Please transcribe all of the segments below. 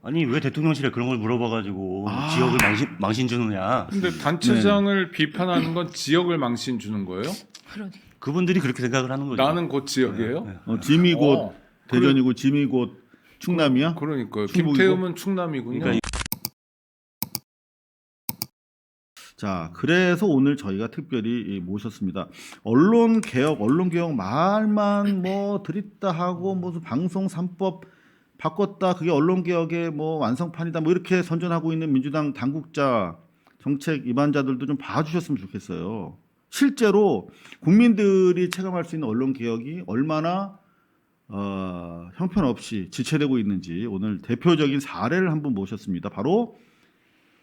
아니 왜 대통령실에 그런 걸 물어봐가지고 지역을 망신 주느냐. 근데 단체장을 비판하는 건 지역을 망신 주는 거예요? 그러니. 그분들이 그렇게 생각을 하는 거죠. 나는 곧 지역이에요? 짐이 곧 대전이고 짐이 곧 충남이야? 그러니까요. 충북이고? 김태흠은 충남이군요. 그러니까 자, 그래서 오늘 저희가 특별히 모셨습니다. 언론 개혁 말만 뭐 드립다 하고 무슨 방송 3법 바꿨다 그게 언론 개혁의 뭐 완성판이다 뭐 이렇게 선전하고 있는 민주당 당국자 정책 입안자들도 좀 봐주셨으면 좋겠어요. 실제로 국민들이 체감할 수 있는 언론 개혁이 얼마나 형편없이 지체되고 있는지 오늘 대표적인 사례를 한분 모셨습니다. 바로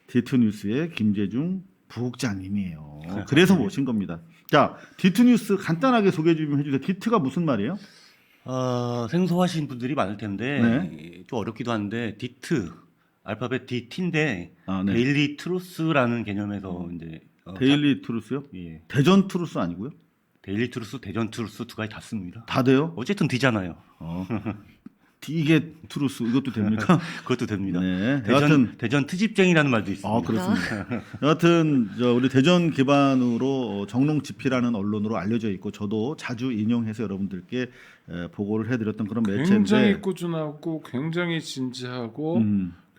디투뉴스의 김재중 부국장님이에요. 그래서 모신 겁니다. 자, 디투뉴스 간단하게 소개 좀 해주세요. 디트가 무슨 말이에요? 생소하신 분들이 많을 텐데 네. 좀 어렵기도 한데 디트 알파벳 DT인데 네. 데일리 트루스라는 개념에서 이제 데일리 트루스요? 예. 대전 트루스 아니고요? 데일리 트루스, 대전 트루스 두 가지 다 씁니다. 다 돼요? 어쨌든 D잖아요. 이게 트루스 이것도 됩니까? 그것도 됩니다. 네. 여하튼 대전 트집쟁이라는 말도 있습니다. 그렇습니다. 여하튼 우리 대전 기반으로 정농지피라는 언론으로 알려져 있고 저도 자주 인용해서 여러분들께 보고를 해드렸던 그런 매체인데 굉장히 꾸준하고 굉장히 진지하고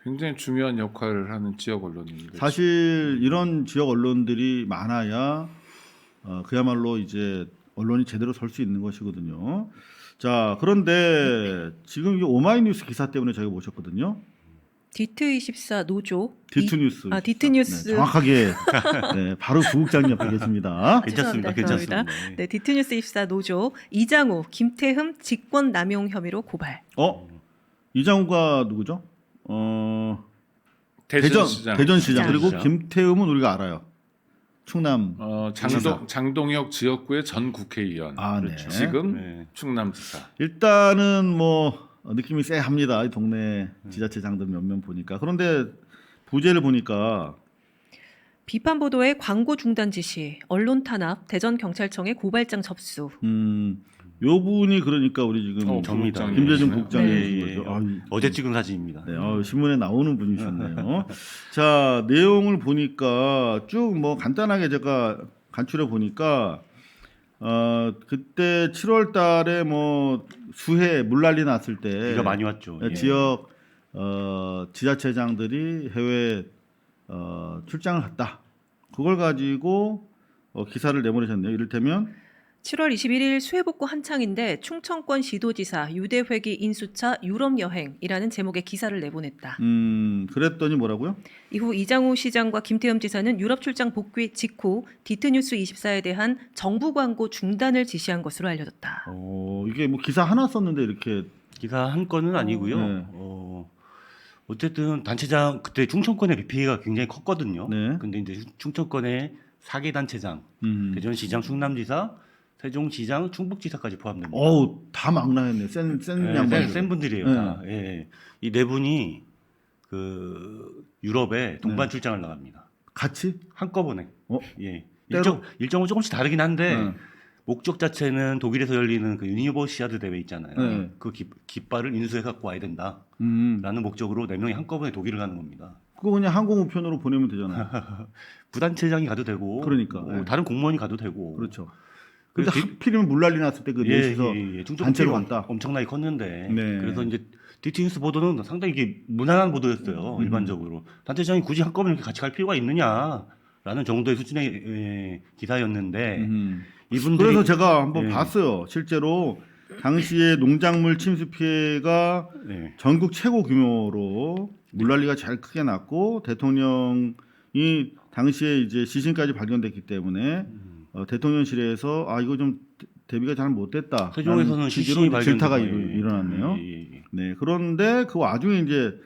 굉장히 중요한 역할을 하는 지역 언론입니다. 사실 이런 지역 언론들이 많아야 그야말로 이제 언론이 제대로 설 수 있는 것이거든요. 자, 그런데 지금 이 오마이뉴스 기사 때문에 저희가 모셨거든요. 디트24 노조. 디트뉴스. 디트뉴스. 네, 정확하게 네, 바로 부국장님 옆에 계십니다. 괜찮습니다. 죄송합니다. 네, 디트뉴스24 노조 이장우, 김태흠 직권 남용 혐의로 고발. 이장우가 누구죠? 대전시장. 대전시장. 그리고 시장. 김태흠은 우리가 알아요. 충남 장동혁 지역구의 전 국회의원. 네. 지금 충남지사. 일단은 뭐 느낌이 쎄합니다. 이 동네 지자체장들 몇몇 보니까. 그런데 부제를 보니까 비판 보도에 광고 중단 지시, 언론 탄압, 대전 경찰청에 고발장 접수. 요 분이 그러니까 우리 지금 접니다. 김재중 네. 국장님 네. 거죠. 어제 찍은 사진입니다. 네, 신문에 나오는 분이셨네요. 자, 내용을 보니까 쭉 뭐 간단하게 제가 간추려 보니까 그때 7월 달에 뭐 수해 물난리 났을 때 비가 많이 왔죠. 예. 지역 지자체장들이 해외 출장을 갔다. 그걸 가지고 기사를 내보내셨네요. 이를테면 7월 21일 수해 복구 한창인데 충청권 시도지사 유대회기 인수차 유럽 여행이라는 제목의 기사를 내보냈다. 그랬더니 뭐라고요? 이후 이장우 시장과 김태흠 지사는 유럽 출장 복귀 직후 디트뉴스 24에 대한 정부 광고 중단을 지시한 것으로 알려졌다. 이게 뭐 기사 하나 썼는데 이렇게 기사 한 건은 아니고요. 네. 어쨌든 단체장 그때 충청권의 피해가 굉장히 컸거든요. 네. 근데 이제 충청권의 4개 단체장, 대전시장, 충남지사, 세종시장, 충북지사까지 포함됩니다. 다 막나였네. 센 양반. 센 분들이에요. 다. 예. 이 네 분이 그 유럽에 동반 출장을 나갑니다. 같이? 한꺼번에. 예. 때로? 일정은 조금씩 다르긴 한데 목적 자체는 독일에서 열리는 그 유니버시아드 대회 있잖아요. 그 깃발을 인수해 갖고 와야 된다라는 목적으로 4명이 한꺼번에 독일을 가는 겁니다. 그거 그냥 항공우편으로 보내면 되잖아요. 부단체장이 가도 되고, 그러니까, 다른 공무원이 가도 되고. 그렇죠. 근데 하필이면 물난리 났을 때 그 넷이서 단체로 갔다. 엄청나게 컸는데. 네. 그래서 이제 디티뉴스 보도는 상당히 이게 무난한 보도였어요. 일반적으로. 단체장이 굳이 한꺼번에 이렇게 같이 갈 필요가 있느냐라는 정도의 수준의 기사였는데 이분들이 그래서 제가 한번 봤어요. 실제로 당시에 농작물 침수 피해가 전국 최고 규모로 물난리가 제일 크게 났고 대통령이 당시에 이제 시신까지 발견됐기 때문에 대통령실에서 이거 좀 대비가 잘 못됐다. 세종에서는 시신이 질타가 발견되고 일어났네요. 네, 그런데 그 와중에 이제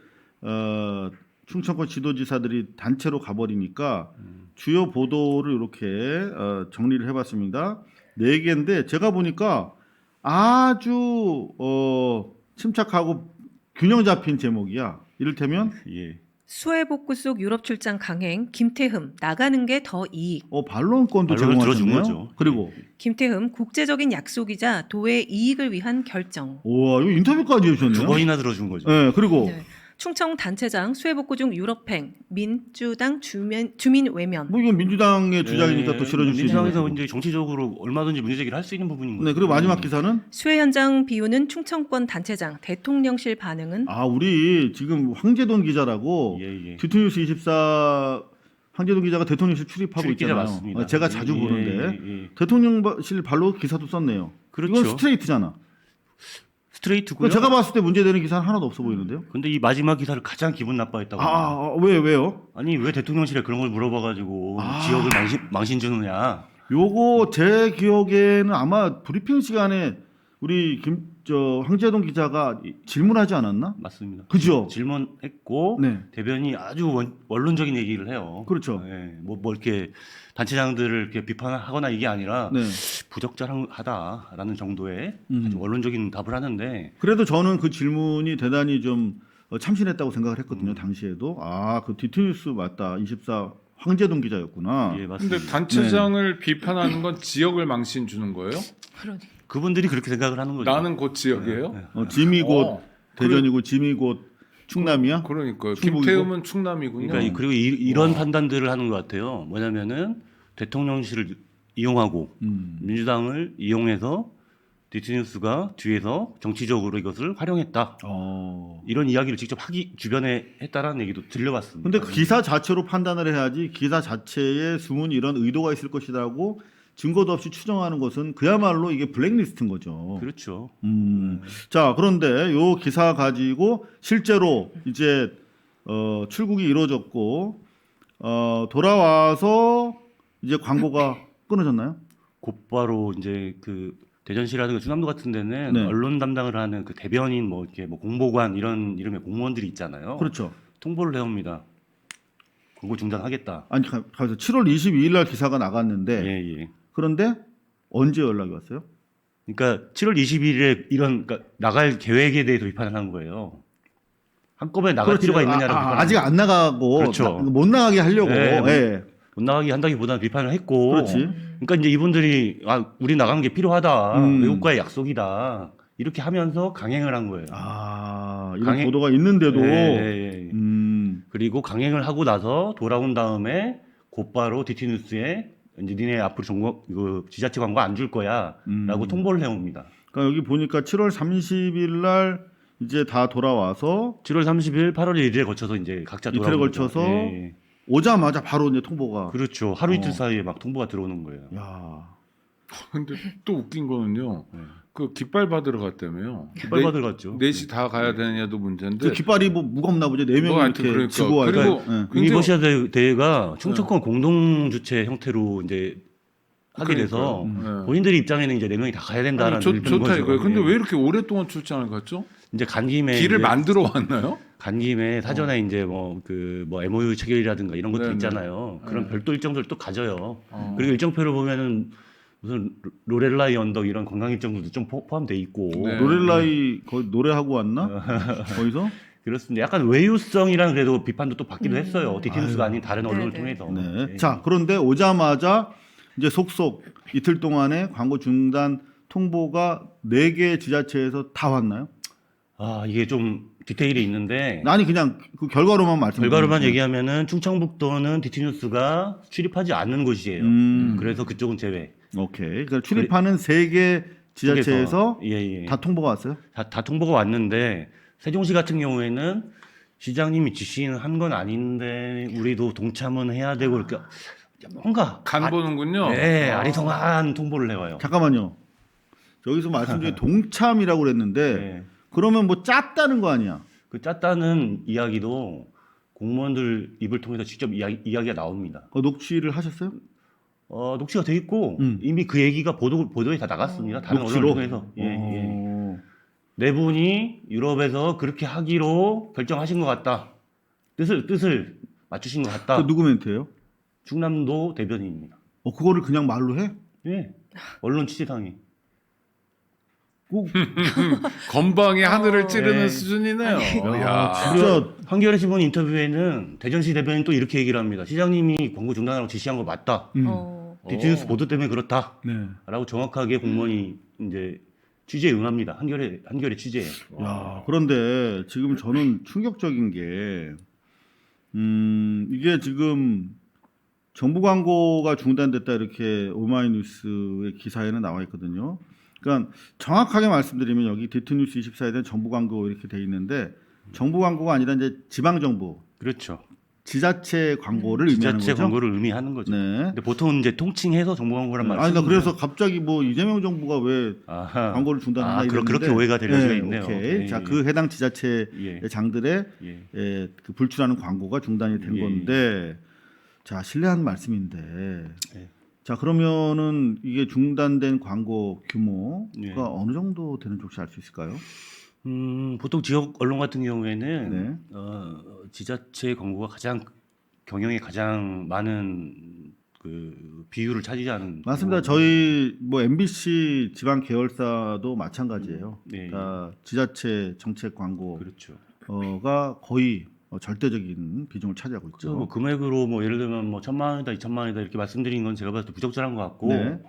충청권 지도지사들이 단체로 가버리니까 주요 보도를 이렇게 정리를 해봤습니다. 4개인데 제가 보니까 아주 침착하고 균형 잡힌 제목이야. 이를테면 수해 복구 속 유럽 출장 강행, 김태흠 나가는 게 더 이익. 반론권도 반론을 들어준 제공하셨네요. 거죠. 그리고 김태흠 국제적인 약속이자 도의 이익을 위한 결정. 우와, 이거 인터뷰까지 해주셨네요. 2번이나 들어준 거죠. 네, 그리고 충청 단체장 수해복구 중 유럽행, 민주당 주민 외면. 뭐 이건 민주당의 주장이니까 또 실어줄 수 있는 민주당에서 거고. 이제 정치적으로 얼마든지 문제 제기를 할 수 있는 부분인 거죠. 네, 그리고 마지막 기사는 수해 현장 비우는 충청권 단체장 대통령실 반응은 우리 지금 황제돈 기자라고 예. 디투뉴스 24 황제돈 기자가 대통령실 출입하고 출입 기자 있잖아요. 맞습니다. 제가 자주 보는데 예. 대통령실 발로 기사도 썼네요. 그렇죠. 이건 스트레이트잖아. 스트레이트고요. 제가 봤을 때 문제되는 기사는 하나도 없어 보이는데요. 근데 이 마지막 기사를 가장 기분 나빠했다고. 왜요? 아니 왜 대통령실에 그런 걸 물어봐가지고 지역을 망신 주느냐. 요거 제 기억에는 아마 브리핑 시간에 우리 황제동 기자가 질문하지 않았나? 맞습니다. 그죠? 질문했고 네. 대변이 아주 원론적인 얘기를 해요. 그렇죠. 네, 뭐 이렇게 단체장들을 이렇게 비판하거나 이게 아니라 네. 부적절하다라는 정도의 아주 원론적인 답을 하는데 그래도 저는 그 질문이 대단히 좀 참신했다고 생각을 했거든요. 당시에도 그 디트뉴스 맞다. 24 황제동 기자였구나. 예, 맞습니다. 근데 단체장을 비판하는 건 지역을 망신 주는 거예요? 그러니 그분들이 그렇게 생각을 하는 거죠. 나는 그 지역이에요? 짐이 곧 그래. 대전이고 짐이 곧 충남이야? 그러니까요. 충북이고? 김태흠은 충남이군요. 그러니까 그리고 이런 판단들을 하는 것 같아요. 뭐냐면은 대통령실을 이용하고 민주당을 이용해서 디트뉴스가 뒤에서 정치적으로 이것을 활용했다. 이런 이야기를 직접 주변에 했다라는 얘기도 들려봤습니다. 근데 그 기사 자체로 판단을 해야지 기사 자체에 숨은 이런 의도가 있을 것이라고 증거도 없이 추정하는 것은 그야말로 이게 블랙리스트인 거죠. 그렇죠. 자, 그런데 요 기사 가지고 실제로 이제 출국이 이루어졌고 돌아와서 이제 광고가 끊어졌나요? 곧바로 이제 그 대전시라든가 충남도 같은 데는 네. 언론 담당을 하는 그 대변인 뭐 이렇게 뭐 공보관 이런 이름의 공무원들이 있잖아요. 그렇죠. 통보를 해옵니다. 광고 중단하겠다. 아니 가서 7월 22일 날 기사가 나갔는데 예. 그런데 언제 연락이 왔어요? 그러니까 7월 20일에 그러니까 나갈 계획에 대해서 비판을 한 거예요. 한꺼번에 나갈 그렇지. 필요가 있느냐라고 비판을 아직 안 나가고 그렇죠. 못 나가게 하려고. 네, 예. 못 나가게 한다기보다는 비판을 했고 그렇지. 그러니까 이제 이분들이 우리 나가는 게 필요하다. 외국과의 약속이다. 이렇게 하면서 강행을 한 거예요. 이런 보도가 있는데도 예. 그리고 강행을 하고 나서 돌아온 다음에 곧바로 디티뉴스에 이제 니네 앞으로 이거 지자체 광고 안 줄 거야라고 통보를 해옵니다. 그러니까 여기 보니까 7월 30일 날 이제 다 돌아와서 7월 30일, 8월 1일에 거쳐서 이제 각자 이틀에 돌아오는 걸쳐서 거죠. 예. 오자마자 바로 이제 통보가. 그렇죠. 하루 이틀 사이에 막 통보가 들어오는 거예요. 야. 근데 또 웃긴 거는요. 네. 그 깃발 받으러 갔다며요. 깃발 받으러 갔죠. 넷이 다 가야 되느냐도 문제인데. 그 깃발이 뭐 무겁나 보죠. 4명이 뭐 하여튼 이렇게 그러니까. 지고 와요. 그리고 예. 굉장히- 유니버시아 대회가 충청권 공동 주최 형태로 이제 하게 돼서 그러니까요. 네. 본인들이 입장에는 이제 4명이 다 가야 된다라는 좋다 거죠. 이거예요. 근데 예. 왜 이렇게 오랫동안 출장을 갔죠? 이제 간 김에 길을 이제 만들어 왔나요? 간 김에 사전에 이제 뭐 MOU 체결이라든가 이런 것들 네네. 있잖아요. 그런 네. 별도 일정들을 또 가져요. 그리고 일정표를 보면은 무슨 로렐라이 언덕 이런 관광 일정들도 좀 포함돼 있고 네. 로렐라이 거의 노래하고 왔나? 거기서? 그렇습니다. 약간 외유성이라는 그래도 비판도 또 받기도 했어요. 디티뉴스가 아닌 다른 언론을 네네. 통해서. 네. 예. 자, 그런데 오자마자 이제 속속 이틀 동안에 광고 중단 통보가 4개 지자체에서 다 왔나요? 이게 좀 디테일이 있는데 아니 그냥 그 결과로만 말씀해 결과로만 주세요. 얘기하면은 충청북도는 디티뉴스가 출입하지 않는 곳이에요. 그래서 그쪽은 제외. 오케이. 그러니까 출입하는 3개 지자체에서 예. 다 통보가 왔어요? 다 통보가 왔는데 세종시 같은 경우에는 시장님이 지시는 한 건 아닌데 우리도 동참은 해야 되고 이렇게 뭔가 간 보는군요. 아리송한 통보를 해와요. 잠깐만요. 여기서 말씀 중에 동참이라고 그랬는데 네. 그러면 뭐 짰다는 거 아니야? 그 짰다는 이야기도 공무원들 입을 통해서 직접 이야기가 나옵니다. 녹취를 하셨어요? 녹취가 돼 있고 이미 그 얘기가 보도에 다 나갔습니다. 다른 녹취로? 언론을 통해서. 네 분이 유럽에서 그렇게 하기로 결정하신 것 같다. 뜻을 맞추신 것 같다. 그 누구 멘트예요? 충남도 대변인입니다. 그거를 그냥 말로 해? 예. 언론 취재상이. 건방이 하늘을 찌르는 네. 수준이네요. 야, 야. 진짜 한겨레 신문 인터뷰에는 대전시 대변인 또 이렇게 얘기를 합니다. 시장님이 광고 중단하라고 지시한 거 맞다. 디티뉴스 보도 때문에 그렇다. 네. 라고 정확하게 공무원이 이제 취재에 응합니다. 한겨레 취재에. 야, 그런데 지금 저는 충격적인 게 이게 지금 정부 광고가 중단됐다 이렇게 오마이뉴스의 기사에는 나와 있거든요. 그러니까 정확하게 말씀드리면 여기 디트뉴스 24에 대한 정부 광고 이렇게 돼 있는데 정부 광고가 아니라 이제 지방 정부, 그렇죠. 지자체 광고를 의미하는 지자체 거죠. 광고를 의미하는 거죠. 네. 근데 보통 이제 통칭해서 정부 광고란 말을 아니 나 쓰는데. 그래서 갑자기 뭐 이재명 정부가 왜 아하. 광고를 중단했나 이랬는데 그렇게 오해가 될 여지가 있네요. 오케이. 예, 자, 예. 그 해당 지자체 예. 장들의 예. 그 불출하는 광고가 중단이 된 예, 건데 자 실례한 말씀인데 예. 자 그러면은 이게 중단된 광고 규모가 예. 어느 정도 되는지 혹시 알 수 있을까요? 보통 지역 언론 같은 경우에는 네. 지자체 광고가 경영에 가장 많은 그 비율을 차지하는. 맞습니다. 저희 뭐 MBC 지방 계열사도 마찬가지예요. 네. 그러니까 지자체 정책 광고가 그렇죠. 거의 절대적인 비중을 차지하고 있죠. 그래서 뭐 금액으로 뭐 예를 들면 뭐 1,000만 원이다, 2,000만 원이다 이렇게 말씀드린 건 제가 봤을 때 부적절한 것 같고. 네.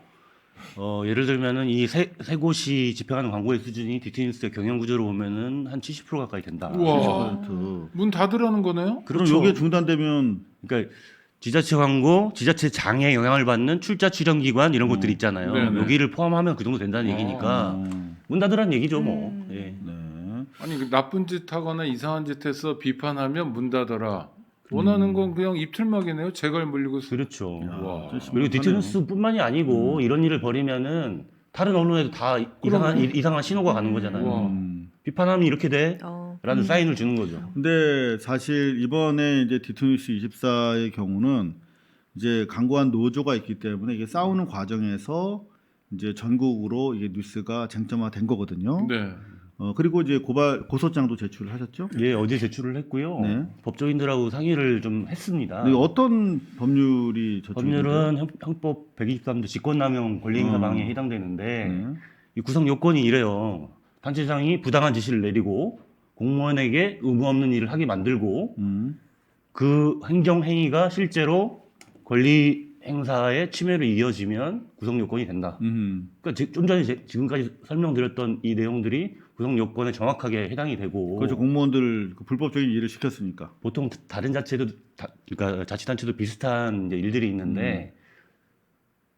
예를 들면은 이 세 곳이 집행하는 광고의 수준이 디트뉴스의 경영 구조로 보면은 한 70% 가까이 된다. 우와. 70%. 문 닫으라는 거네요? 그럼 그렇죠. 이게 중단되면 그러니까 지자체 광고, 지자체 장에 영향을 받는 출자 출연 기관 이런 곳들이 있잖아요. 네네. 여기를 포함하면 그 정도 된다는 얘기니까 문 닫으라는 얘기죠, 뭐. 예. 네. 아니 그 나쁜 짓 하거나 이상한 짓 해서 비판하면 문 닫아라. 원하는 건 그냥 입틀막이네요. 제갈 물리고 그렇죠. 와. 그리고 디트뉴스뿐만이 아니고 이런 일을 벌이면은 다른 언론에도 다 이상한 신호가 가는 거잖아요. 우와. 비판하면 이렇게 돼? 라는 사인을 주는 거죠. 근데 사실 이번에 이제 디트뉴스 24의 경우는 이제 강고한 노조가 있기 때문에 이게 싸우는 과정에서 이제 전국으로 이게 뉴스가 쟁점화된 거거든요. 네. 그리고 이제 고소장도 제출을 하셨죠? 예, 어제 제출을 했고요. 네. 법조인들하고 상의를 좀 했습니다. 근데 어떤 법률이 저촉이 법률은 형법 123조 직권남용 권리행사 방해에 해당되는데 네. 이 구성 요건이 이래요. 단체장이 부당한 지시를 내리고 공무원에게 의무 없는 일을 하게 만들고 그 행정 행위가 실제로 권리 행사의 침해로 이어지면 구성 요건이 된다. 그러니까 좀 전에 지금까지 설명드렸던 이 내용들이 구성 요건에 정확하게 해당이 되고 그렇죠. 공무원들 그 불법적인 일을 시켰으니까. 보통 다른 그러니까 자치단체도 비슷한 이제 일들이 있는데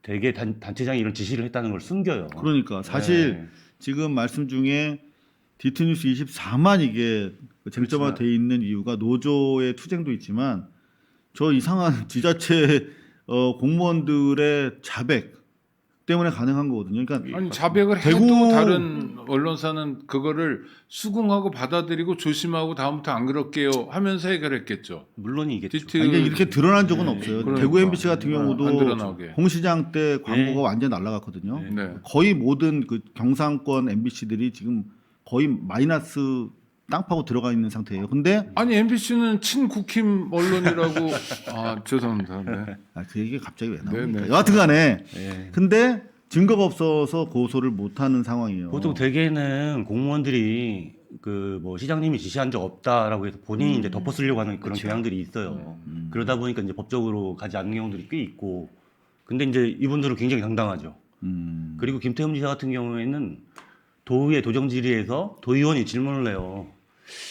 되게 단체장이 이런 지시를 했다는 걸 숨겨요. 그러니까 사실 네. 지금 말씀 중에 디트뉴스 24만 이게 쟁점화돼 있는 이유가 노조의 투쟁도 있지만 저 이상한 지자체 공무원들의 자백 때문에 가능한 거거든요. 그러니까 아니 자백을 해도 다른 언론사는 그거를 수긍하고 받아들이고 조심하고 다음부터 안 그럴게요 하면서 해결했겠죠. 물론이겠죠. 디트- 이게 이렇게 드러난 적은 없어요. 그러니까. 대구 MBC 같은 안 경우도 드러나게. 공시장 때 광고가 네. 완전 날아갔거든요. 네. 거의 모든 그 경상권 MBC들이 지금 거의 마이너스 땅 파고 들어가 있는 상태예요. 근데 아니 MBC는 친국힘 언론이라고 아 죄송합니다. 네. 그 얘기 갑자기 왜 나옵니까? 네, 네. 여하튼간에 예. 근데 증거가 없어서 고소를 못하는 상황이에요. 보통 대개는 공무원들이 그 뭐 시장님이 지시한 적 없다라고 해서 본인이 이제 덮어 쓰려고 하는 그런 경향들이 있어요. 그러다 보니까 이제 법적으로 가지 않는 경우들이 꽤 있고. 근데 이제 이분들은 굉장히 당당하죠. 그리고 김태흠 지사 같은 경우에는 도의회 도정질의에서 도의원이 질문을 해요.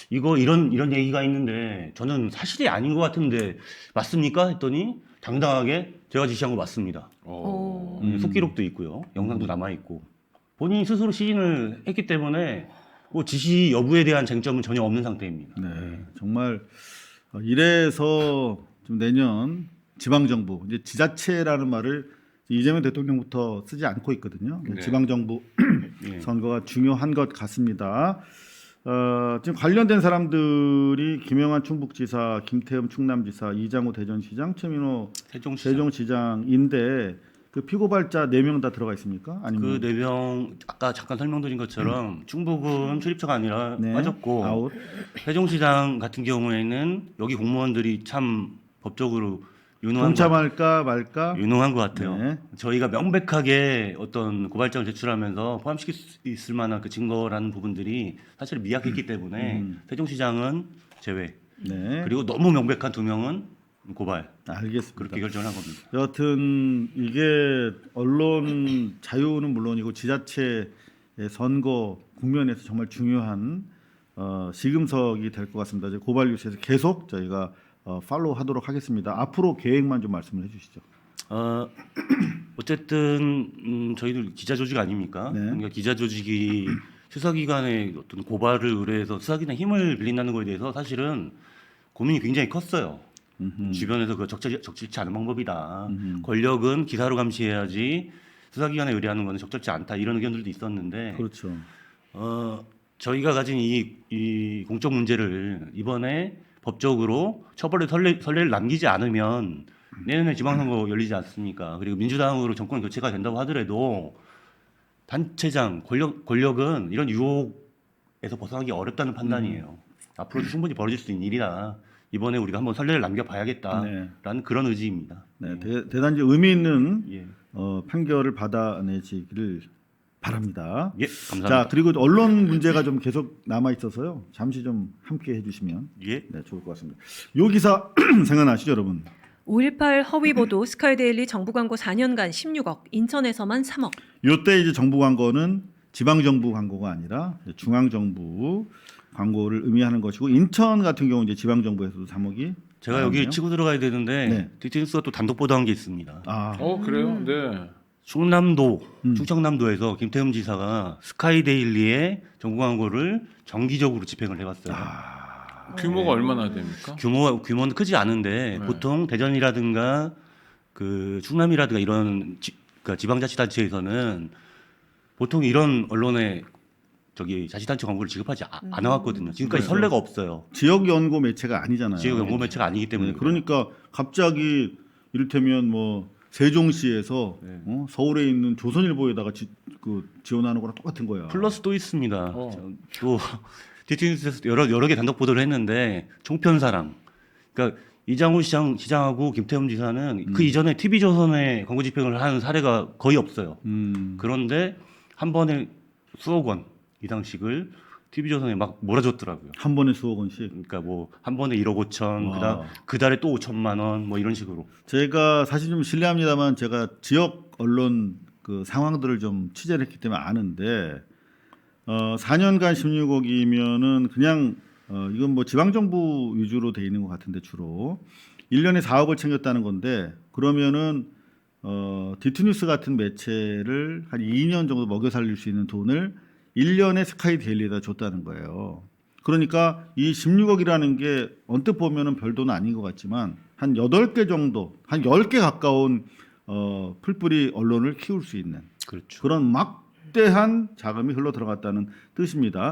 이거 이런 얘기가 있는데 저는 사실이 아닌 것 같은데 맞습니까? 했더니 당당하게 제가 지시한 거 맞습니다. 속기록도 있고요. 영상도 남아 있고 본인이 스스로 시인을 했기 때문에 뭐 지시 여부에 대한 쟁점은 전혀 없는 상태입니다. 네, 정말 이래서 좀 내년 지방정부 이제 지자체라는 말을 이재명 대통령부터 쓰지 않고 있거든요. 네. 지방정부 예. 선거가 중요한 것 같습니다. 지금 관련된 사람들이 김영환 충북지사, 김태흠 충남지사, 이장우 대전시장, 최민호 세종시장인데 그 피고발자 4명 다 들어가 있습니까? 아니면 그 4명 아까 잠깐 설명드린 것처럼 충북은 출입처가 아니라 네, 빠졌고 아웃. 세종시장 같은 경우에는 여기 공무원들이 참 법적으로 동참할까 말까? 유능한 것 같아요. 네. 저희가 명백하게 어떤 고발장을 제출하면서 포함시킬 수 있을 만한 그 증거라는 부분들이 사실 미약했기 때문에 세종시장은 제외. 네. 그리고 너무 명백한 2명은 고발. 알겠습니다. 그렇게 결정을 한 겁니다. 여하튼 이게 언론 자유는 물론이고 지자체 선거 국면에서 정말 중요한 시금석이 될 것 같습니다. 이제 고발 뉴스에서 계속 저희가 팔로우하도록 하겠습니다. 앞으로 계획만 좀 말씀을 해주시죠. 어쨌든 저희들 기자 조직 아닙니까? 네. 그러니까 기자 조직이 수사기관의 어떤 고발을 의뢰해서 수사기관의 힘을 빌린다는 것에 대해서 사실은 고민이 굉장히 컸어요. 주변에서 그 적절치 않은 방법이다. 권력은 기사로 감시해야지 수사기관에 의뢰하는 것은 적절치 않다. 이런 의견들도 있었는데 그렇죠. 저희가 가진 이 공적 문제를 이번에 법적으로 처벌의 선례를 남기지 않으면 내년에 지방선거 열리지 않습니까? 그리고 민주당으로 정권 교체가 된다고 하더라도 단체장 권력은 이런 유혹에서 벗어나기 어렵다는 판단이에요. 앞으로도 충분히 벌어질 수 있는 일이라 이번에 우리가 한번 선례를 남겨봐야겠다라는 그런 의지입니다. 네, 대단히 의미 있는 예, 판결을 받아내시기를 바랍니다. 예, 감사합니다. 자, 그리고 언론 문제가 좀 계속 남아 있어서요. 잠시 좀 함께 해주시면 예. 네, 좋을 것 같습니다. 요 기사 생각나시죠, 여러분? 5.18 허위보도 스카이데일리 정부 광고 4년간 16억, 인천에서만 3억. 요때 이제 정부 광고는 지방 정부 광고가 아니라 중앙 정부 광고를 의미하는 것이고 인천 같은 경우 이제 지방 정부에서도 3억이 제가 여기 치고 들어가야 되는데 네. 디테일스가 또 단독 보도한 게 있습니다. 아, 그래요? 네. 충청남도에서 김태흠 지사가 스카이데일리의 정부 광고를 정기적으로 집행을 해왔어요. 규모가 얼마나 됩니까? 규모는 크지 않은데 네. 보통 대전이라든가 그 충남이라든가 이런 그러니까 지방자치단체에서는 보통 이런 언론에 자치단체 광고를 지급하지 않아왔거든요. 지금까지 네. 선례가 없어요. 지역 연고 매체가 아니잖아요. 지역 연고 매체가 아니기 때문에. 네, 그러니까 갑자기 이를테면 뭐 세종시에서 네. 서울에 있는 조선일보에다가 지원하는 거랑 똑같은 거야. 플러스 또 있습니다. 또 디티뉴스에서 여러 개 단독 보도를 했는데 총편사랑. 그러니까 이장우 시장하고 김태흠 지사는 그 이전에 TV조선에 광고 집행을 한 사례가 거의 없어요. 그런데 한 번에 수억 원 이상씩을 TV조선에 막 몰아줬더라고요. 한 번에 수억 원씩. 그러니까 뭐 한 번에 1억 5천, 와. 그다음 그 달에 또 5천만 원, 뭐 이런 식으로. 제가 사실 좀 실례합니다만 제가 지역 언론 그 상황들을 좀 취재를 했기 때문에 아는데 4년간 16억이면은 그냥 이건 뭐 지방 정부 위주로 돼 있는 것 같은데 주로 1년에 4억을 챙겼다는 건데 그러면은 디투뉴스 같은 매체를 한 2년 정도 먹여 살릴 수 있는 돈을 1년에 스카이데일리에다 줬다는 거예요. 그러니까 이 16억이라는 게 언뜻 보면은 별 돈은 아닌 것 같지만 한 8개 정도, 한 10개 가까운 풀뿌리 언론을 키울 수 있는 그렇죠. 그런 막대한 자금이 흘러 들어갔다는 뜻입니다.